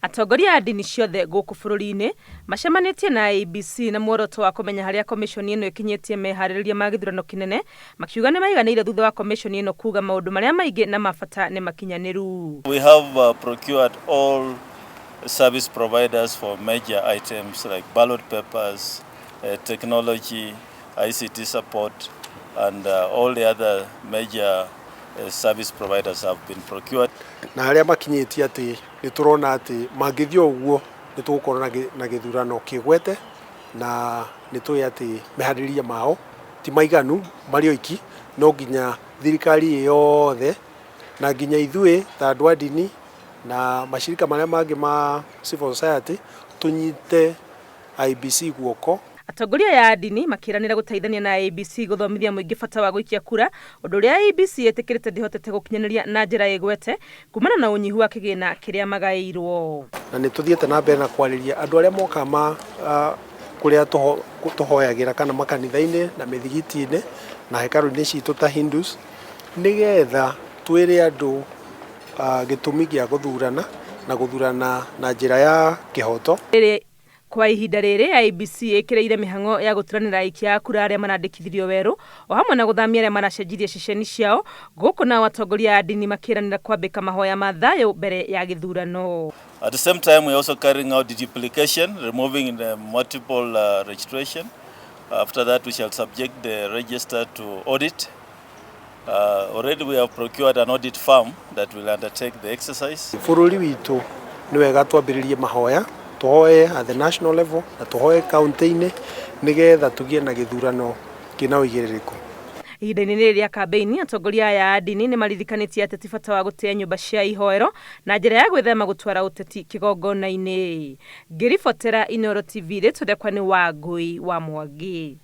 Atongoria a ndini ciothe gũkũ bũrũri-inĩ macemanĩtie na IEBC na muoroto wa kũmenya harĩa commission ĩno ĩkinyĩtie meharĩria ma gĩthurano kĩnene, makiuga nĩ maiganĩire thutha wa commission ĩno kuga maũndũ marĩa maingĩ na mabata nĩ makinyanĩru. We have procured all service providers for major items like ballot papers, technology, ICT support, and all the other major service providers have been procured. Na harĩa makinyĩtie atĩ nĩ tũrona atĩ mangĩthio ũguo nĩ tũgũkorwo na gĩthurano kĩgwete na nĩ tũĩ atĩ meharĩria mao ti maiganu marĩ oiki, no nginya thirikari yothe na nginya ithuĩ ta andũ a ndini na mashirika marĩa mangĩ ma civil society tunyite IEBC guoko. Atongoria ya ndini makiranira gũteithania na IEBC gũthomithia mũingĩ bata wa gũikia kura, ũndũ ũrĩa IEBC ĩtĩkĩrĩte ndĩhotete gũkinyanĩria na njĩra ĩgwete kumana na ũnyihu wa kĩgĩna kĩrĩa magaĩirwo. Na nĩ tũthiĩte na mbere na kwarĩria andũ arĩa moka kũrĩa tũhoyagĩra kana makanitha-inĩ na mĩthigiti-inĩ na hekarũ-inĩ citũ ta Hindus, nĩgetha twĩre andũ gĩtũmi gĩa gũthurana na njĩra ya kĩhoto. Kwa ihinda rĩrĩ IEBC ĩkĩrĩire mĩhang'o ya gũturanĩra aikia a kura arĩa marandĩkithirio werũ, o hamwe na gũthamia arĩa maracenjirie ceceni ciao, gũkũ na atongoria a ndini makĩranĩra kwambĩka mahoya ma thayũ mbere ya gĩthurano. At the same time, we're also carrying out deduplication, removing the multiple registration. After that, we shall subject the register to audit. Already we have procured an audit firm that will undertake the exercise. Bũrũri witũ nĩ wega twambĩrĩrie mahoya, tuhoe at the national level na tuhoe county-inĩ nĩgetha tũgĩe na gĩthurano kĩna ũigĩrĩrĩku. Ihinda-inĩ rĩrĩ rĩa kambĩini, atongoria ya ndini nĩ maririkanitie ateti bata wa gũtĩa nyũmba cia ihoero na njĩra ya gwĩthema gũtwara ũteti kĩgongona-inĩ. Ngĩribotera Inooro TV, rĩtwa rĩakwa nĩ Wangũi wa Mwangi.